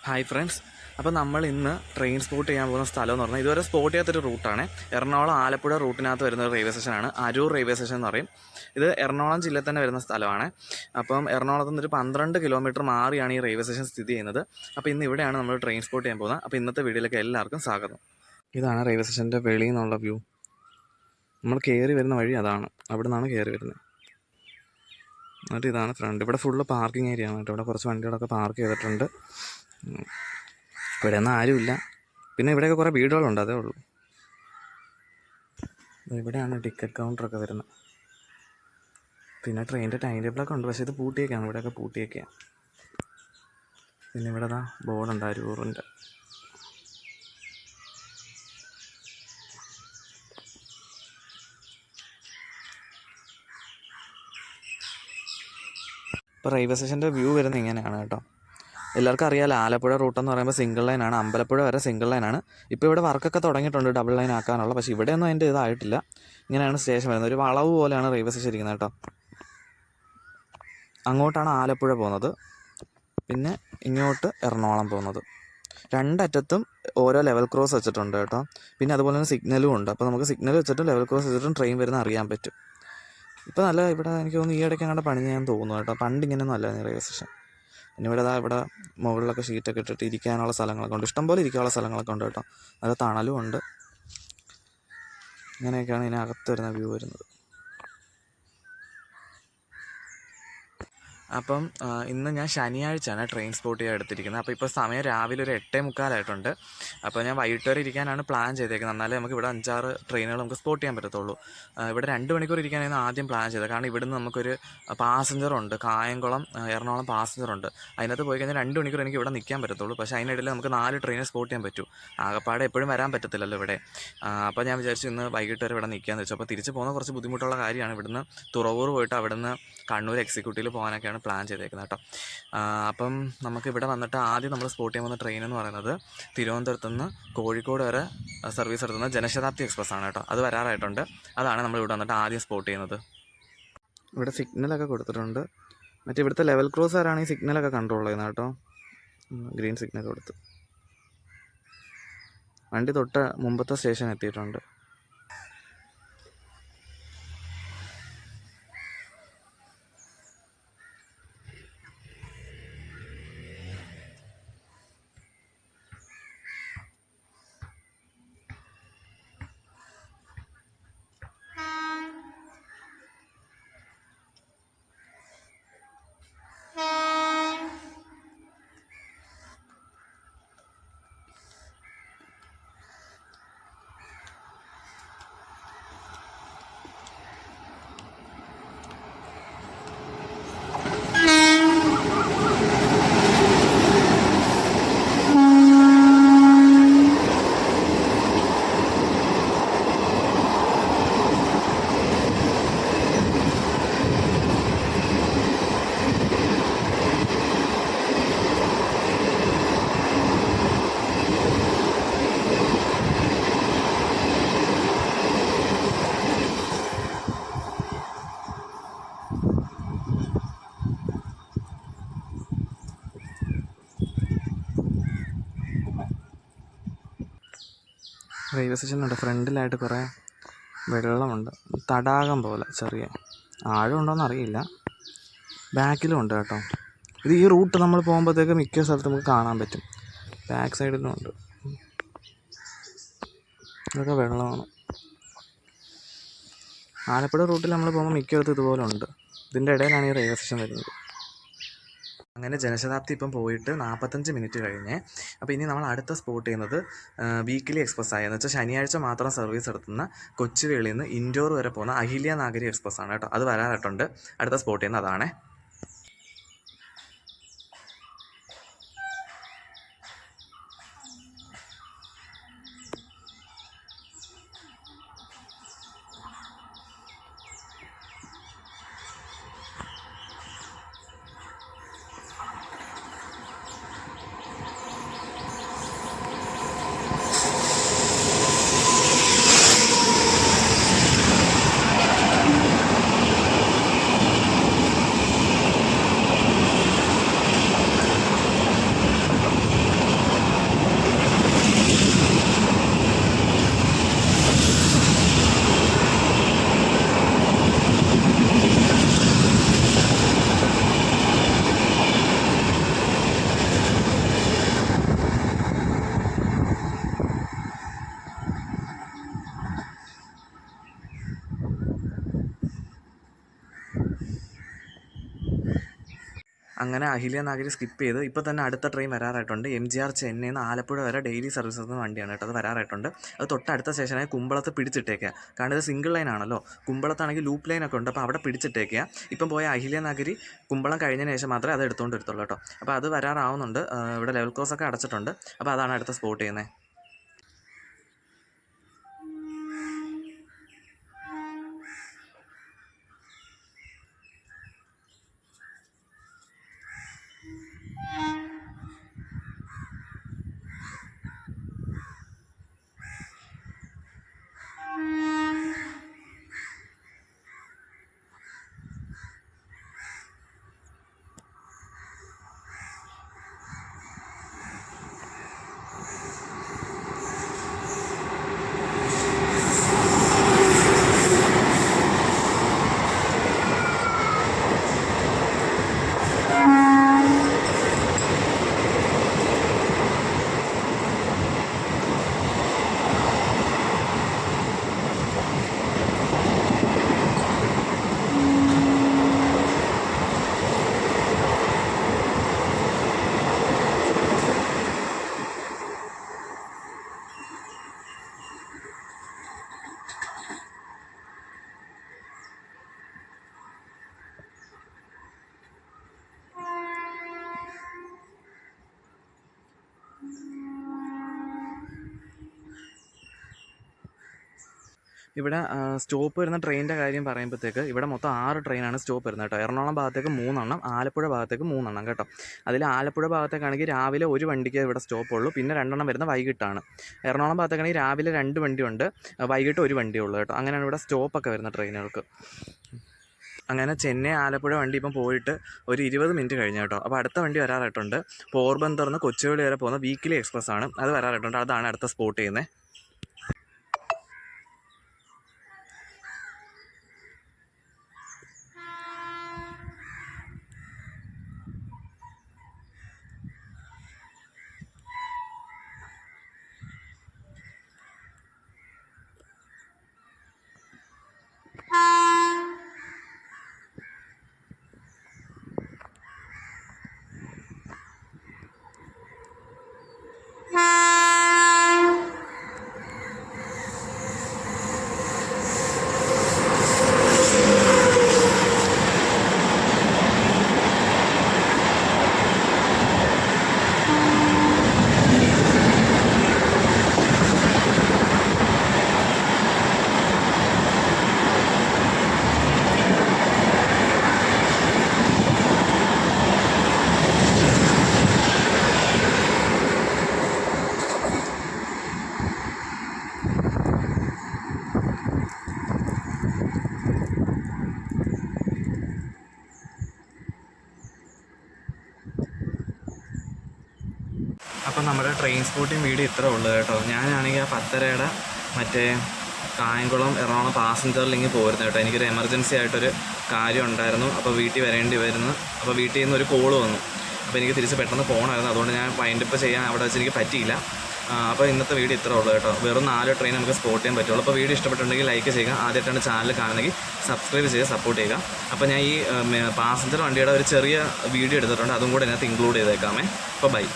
Hi friends, അപ്പോൾ നമ്മൾ ഇന്ന് ട്രെയിൻ സ്പോട്ട് ചെയ്യാൻ പോകുന്ന സ്ഥലം എന്ന് പറഞ്ഞാൽ ഇതുവരെ സ്പോട്ട് ചെയ്യാത്തൊരു റൂട്ടാണ്. എറണാകുളം ആലപ്പുഴ റൂട്ടിനകത്ത് വരുന്ന ഒരു റെയിൽവേ സ്റ്റേഷനാണ്. അരൂർ റെയിൽവേ സ്റ്റേഷൻ എന്ന് പറയും. ഇത് എറണാകുളം ജില്ലയിൽ തന്നെ വരുന്ന സ്ഥലമാണ്. അപ്പം എറണാകുളത്ത് നിന്നൊരു 12 കിലോമീറ്റർ മാറിയാണ് ഈ റെയിൽവേ സ്റ്റേഷൻ സ്ഥിതി ചെയ്യുന്നത്. അപ്പോൾ ഇന്ന് ഇവിടെയാണ് നമ്മൾ ട്രെയിൻ സ്പോട്ട് ചെയ്യാൻ പോകുന്നത്. അപ്പോൾ ഇന്നത്തെ വീഡിയോയിലേക്ക് എല്ലാവർക്കും സ്വാഗതം. ഇതാണ് റെയിൽവേ സ്റ്റേഷൻ്റെ വെളിയിൽ നിന്നുള്ള വ്യൂ. നമ്മൾ കയറി വരുന്ന വഴി അതാണ്, അവിടെ നിന്നാണ് കയറി വരുന്നത്. എന്നിട്ട് ഇതാണ് ഫ്രണ്ട്. ഇവിടെ ഫുള്ള് പാർക്കിംഗ് ഏരിയ ആണ് കേട്ടോ. ഇവിടെ കുറച്ച് വണ്ടികളൊക്കെ പാർക്ക് ചെയ്തിട്ടുണ്ട്. ഇവിടെ ഒന്നും ആരുമില്ല. പിന്നെ ഇവിടെയൊക്കെ കുറേ വീടുകളുണ്ട്, അതേ ഉള്ളൂ. ഇവിടെയാണ് ടിക്കറ്റ് കൗണ്ടറൊക്കെ വരുന്നത്. പിന്നെ ട്രെയിനിൻ്റെ ടൈം ടേബിളൊക്കെ ഉണ്ട്, പക്ഷേ ഇത് പൂട്ടിയൊക്കെയാണ്. ഇവിടെയൊക്കെ പൂട്ടിയൊക്കെയാണ്. പിന്നെ ഇവിടെ ബോർഡുണ്ട് അരൂറിൻ്റെ. ഇപ്പോൾ റെയിൽവേ സ്റ്റേഷൻ്റെ വ്യൂ വരുന്നത് ഇങ്ങനെയാണ് കേട്ടോ. എല്ലാവർക്കും അറിയാമല്ലോ, ആലപ്പുഴ റൂട്ടെന്ന് പറയുമ്പോൾ സിംഗിൾ ലൈനാണ്. അമ്പലപ്പുഴ വരെ സിംഗിൾ ലൈനാണ്. ഇപ്പോൾ ഇവിടെ വർക്കൊക്കെ തുടങ്ങിയിട്ടുണ്ട് ഡബിൾ ലൈൻ ആക്കാനുള്ള. പക്ഷേ ഇവിടെയൊന്നും അതിൻ്റെ ഇതായിട്ടില്ല. ഇങ്ങനെയാണ് സ്റ്റേഷൻ വരുന്നത്. ഒരു വളവ് പോലെയാണ് റെയിൽവേ സ്റ്റേഷൻ ഇരിക്കുന്നത് കേട്ടോ. അങ്ങോട്ടാണ് ആലപ്പുഴ പോകുന്നത്, പിന്നെ ഇങ്ങോട്ട് എറണാകുളം പോകുന്നത്. രണ്ടറ്റത്തും ഓരോ ലെവൽ ക്രോസ് വെച്ചിട്ടുണ്ട് കേട്ടോ. പിന്നെ അതുപോലെ തന്നെ സിഗ്നലും ഉണ്ട്. അപ്പോൾ നമുക്ക് സിഗ്നൽ വെച്ചിട്ടും ലെവൽ ക്രോസ് വെച്ചിട്ടും ട്രെയിൻ വരുന്ന അറിയാൻ പറ്റും. ഇപ്പോൾ നല്ല ഇവിടെ എനിക്ക് തോന്നുന്നു ഈ ഇടയ്ക്ക് അങ്ങോട്ട് പണി ചെയ്യാൻ തോന്നുന്നു കേട്ടോ. പണ്ട് ഇങ്ങനെയൊന്നും അല്ല റെയിൽവേ സ്റ്റേഷൻ. പിന്നെ ഇവിടെ മുകളിലൊക്കെ ഷീറ്റൊക്കെ ഇട്ടിട്ട് ഇരിക്കാനുള്ള സ്ഥലങ്ങളൊക്കെ ഉണ്ട്. ഇഷ്ടംപോലെ ഇരിക്കാനുള്ള സ്ഥലങ്ങളൊക്കെ ഉണ്ട് കേട്ടോ. നല്ല തണലും ഉണ്ട്. ഇങ്ങനെയൊക്കെയാണ് ഇതിനകത്ത് വരുന്ന വ്യൂ വരുന്നത്. അപ്പം ഇന്ന് ഞാൻ ശനിയാഴ്ചയാണ് ട്രെയിൻ സ്പോട്ട് ചെയ്യാൻ എടുത്തിരിക്കുന്നത്. അപ്പോൾ ഇപ്പോൾ സമയം രാവിലെ ഒരു 8:45 അപ്പോൾ ഞാൻ വൈകിട്ട് വരെ ഇരിക്കാനാണ് പ്ലാൻ ചെയ്തേക്കുന്നത്. എന്നാലേ നമുക്ക് ഇവിടെ 5-6 ട്രെയിനുകൾ നമുക്ക് സ്പോട്ട് ചെയ്യാൻ പറ്റത്തുള്ളൂ. ഇവിടെ 2 മണിക്കൂർ ഇരിക്കാനായിരുന്നു ആദ്യം പ്ലാൻ ചെയ്തത്. കാരണം ഇവിടുന്ന് നമുക്കൊരു പാസഞ്ചറുണ്ട്, കായംകുളം എറണാകുളം പാസഞ്ചറുണ്ട്. അതിനകത്ത് പോയി കഴിഞ്ഞാൽ 2 മണിക്കൂർ എനിക്ക് ഇവിടെ നിൽക്കാൻ പറ്റത്തുള്ളൂ. പക്ഷേ അതിനിടയിൽ നമുക്ക് 4 ട്രെയിനെ സ്പോട്ട് ചെയ്യാൻ പറ്റും. ആകപ്പാടെ എപ്പോഴും വരാൻ പറ്റത്തില്ലല്ലോ ഇവിടെ. അപ്പോൾ ഞാൻ വിചാരിച്ചു ഇന്ന് വൈകിട്ട് വരെ ഇവിടെ നിൽക്കാമെന്ന് വെച്ചു. അപ്പോൾ തിരിച്ച് പോകുന്ന കുറച്ച് ബുദ്ധിമുട്ടുള്ള കാര്യമാണ്. ഇവിടുന്ന് തുറവൂർ പോയിട്ട് അവിടുന്ന് കണ്ണൂർ എക്സിക്യൂട്ടീവിൽ പോകാനൊക്കെയാണ് പ്ലാൻ ചെയ്തേക്കുന്നത് കേട്ടോ. അപ്പം നമുക്ക് ഇവിടെ വന്നിട്ട് ആദ്യം നമ്മൾ സ്പോട്ട് ചെയ്യാൻ പോകുന്ന ട്രെയിൻ എന്ന് പറയുന്നത് തിരുവനന്തപുരത്ത് നിന്ന് കോഴിക്കോട് വരെ സർവീസ് നടത്തുന്ന ജനശതാബ്ദി എക്സ്പ്രസ് ആണ് കേട്ടോ. അത് വരാറായിട്ടുണ്ട്. അതാണ് നമ്മൾ ഇവിടെ വന്നിട്ട് ആദ്യം സ്പോട്ട് ചെയ്യുന്നത്. ഇവിടെ സിഗ്നലൊക്കെ കൊടുത്തിട്ടുണ്ട്. മറ്റേ ഇവിടുത്തെ ലെവൽ ക്രോസുകാരാണ് ഈ സിഗ്നലൊക്കെ കൺട്രോൾ ചെയ്യുന്നത് കേട്ടോ. ഗ്രീൻ സിഗ്നൽ കൊടുത്ത് വണ്ടി തൊട്ട് മുമ്പത്തെ സ്റ്റേഷൻ എത്തിയിട്ടുണ്ട്. റെയിൽവേ സ്റ്റേഷനുണ്ട്. ഫ്രണ്ടിലായിട്ട് കുറേ വെള്ളമുണ്ട്, തടാകം പോലെ. ചെറിയ ആഴമുണ്ടോയെന്ന് അറിയില്ല. ബാക്കിലും ഉണ്ട് കേട്ടോ. ഇത് ഈ റൂട്ട് നമ്മൾ പോകുമ്പോഴത്തേക്ക് മിക്ക സ്ഥലത്തും നമുക്ക് കാണാൻ പറ്റും. ബാക്ക് സൈഡിലും ഉണ്ട്. ഇതൊക്കെ വെള്ളമാണ്. ആലപ്പുഴ റൂട്ടിൽ നമ്മൾ പോകുമ്പോൾ മിക്കയിടത്തും ഇതുപോലെ ഉണ്ട്. ഇതിൻ്റെ ഇടയിലാണ് ഈ റെയിൽവേ സ്റ്റേഷൻ വരുന്നത്. അങ്ങനെ ജനശതാബ്ദി ഇപ്പം പോയിട്ട് 45 മിനിറ്റ് കഴിഞ്ഞ്. അപ്പോൾ ഇനി നമ്മൾ അടുത്ത സ്പോട്ട് ചെയ്യുന്നത് വീക്കിലി എക്സ്പ്രസ് ആയെന്ന് വെച്ചാൽ ശനിയാഴ്ച മാത്രം സർവീസ് നടത്തുന്ന കൊച്ചുവേളിയിൽ നിന്ന് ഇൻഡോർ വരെ പോകുന്ന അഹില്യ നാഗരി എക്സ്പ്രസ് ആണ് കേട്ടോ. അത് വരാനായിട്ടുണ്ട്. അടുത്ത സ്പോട്ട് ചെയ്യുന്നത് അതാണ്. അങ്ങനെ അഹില്യനഗരി സ്കിപ്പ് ചെയ്ത് ഇപ്പോൾ തന്നെ അടുത്ത ട്രെയിൻ വരാറായിട്ടുണ്ട്. MGR ചെന്നൈയിൽ നിന്ന് ആലപ്പുഴ വരെ ഡെയിലി സർവീസ് നടത്തുന്ന വണ്ടിയാണ് കേട്ടോ. അത് വരാറായിട്ടുണ്ട്. അത് തൊട്ടടുത്ത സ്റ്റേഷനായ കുമ്പളത്ത് പിടിച്ചിട്ടേക്കുക. കാരണം ഇത് സിംഗിൾ ലൈൻ ആണല്ലോ. കുമ്പളത്താണെങ്കിൽ ലൂപ്പ് ലൈനൊക്കെ ഉണ്ട്. അപ്പോൾ അവിടെ പിടിച്ചിട്ടേക്കുക. ഇപ്പം പോയ അഹില്യനഗരി കുമ്പളം കഴിഞ്ഞതിന് ശേഷം മാത്രമേ അത് എടുത്തുകൊണ്ട് വരത്തുള്ളൂ കേട്ടോ. അപ്പോൾ അത് വരാറാവുന്നുണ്ട്. ഇവിടെ ലെവൽ ക്രോസ് ഒക്കെ അടച്ചിട്ടുണ്ട്. അപ്പോൾ അതാണ് അടുത്ത സ്പോട്ട് ചെയ്യുന്നത്. ഇവിടെ സ്റ്റോപ്പ് വരുന്ന ട്രെയിനിൻ്റെ കാര്യം പറയുമ്പോഴത്തേക്ക് ഇവിടെ മൊത്തം 6 ട്രെയിനാണ് സ്റ്റോപ്പ് വരുന്നത് കേട്ടോ. എറണാകുളം ഭാഗത്തേക്ക് 3 എണ്ണം, ആലപ്പുഴ ഭാഗത്തേക്ക് 3 എണ്ണം കേട്ടോ. അതിൽ ആലപ്പുഴ ഭാഗത്തേക്കാണെങ്കിൽ രാവിലെ ഒരു വണ്ടിക്ക് ഇവിടെ സ്റ്റോപ്പുള്ളൂ, പിന്നെ 2 എണ്ണം വരുന്നത് വൈകിട്ടാണ്. എറണാകുളം ഭാഗത്തേക്കാണെങ്കിൽ രാവിലെ 2 വണ്ടിയുണ്ട്, വൈകിട്ട് ഒരു വണ്ടിയേ ഉള്ളൂ കേട്ടോ. അങ്ങനെയാണ് ഇവിടെ സ്റ്റോപ്പൊക്കെ വരുന്ന ട്രെയിനുകൾക്ക്. അങ്ങനെ ചെന്നൈ ആലപ്പുഴ വണ്ടി ഇപ്പം പോയിട്ട് ഒരു 20 മിനിറ്റ് കഴിഞ്ഞു കേട്ടോ. അപ്പോൾ അടുത്ത വണ്ടി വരാറായിട്ടുണ്ട്. പോർബന്തറിന്ന് കൊച്ചുവേളി വരെ പോകുന്ന വീക്കിലി എക്സ്പ്രസ് ആണ്. അത് വരാറായിട്ടുണ്ട്. അതാണ് അടുത്ത സ്പോട്ട് ചെയ്യുന്നത്. അപ്പം നമ്മുടെ ട്രെയിൻ സ്പോട്ടിങ് വീഡിയോ ഇത്രേ ഉള്ളൂ കേട്ടോ. ഞാനാണെങ്കിൽ ആ 10:30 മറ്റേ കായംകുളം എറണാകുളം പാസഞ്ചറിലിങ്ങ് പോരുന്നു കേട്ടോ. എനിക്കൊരു എമർജൻസി ആയിട്ടൊരു കാര്യം ഉണ്ടായിരുന്നു. അപ്പോൾ വീട്ടിൽ വരേണ്ടി വരുന്നു. അപ്പോൾ വീട്ടിൽ നിന്ന് ഒരു കോള് വന്നു. അപ്പോൾ എനിക്ക് തിരിച്ച് പെട്ടെന്ന് പോകണമായിരുന്നു. അതുകൊണ്ട് ഞാൻ വൈൻഡപ്പ് ചെയ്യാൻ അവിടെ വെച്ച് എനിക്ക് പറ്റിയില്ല. അപ്പോൾ ഇന്നത്തെ വീഡിയോ ഇത്രേ ഉള്ളൂ കേട്ടോ. വെറും 4 ട്രെയിൻ നമുക്ക് സ്പോട്ട് ചെയ്യാൻ പറ്റുള്ളൂ. അപ്പോൾ വീഡിയോ ഇഷ്ടപ്പെട്ടുണ്ടെങ്കിൽ ലൈക്ക് ചെയ്യുക. ആദ്യമായിട്ടാണ് ചാനൽ കാണുന്നെങ്കിൽ സബ്സ്ക്രൈബ് ചെയ്ത് സപ്പോർട്ട് ചെയ്യുക. അപ്പോൾ ഞാൻ ഈ പാസഞ്ചർ വണ്ടിയുടെ ഒരു ചെറിയ വീഡിയോ എടുത്തിട്ടുണ്ട്. അതും കൂടെ ഇതിനകത്ത് ഇൻക്ലൂഡ് ചെയ്തേക്കാമേ. അപ്പോൾ ബൈ.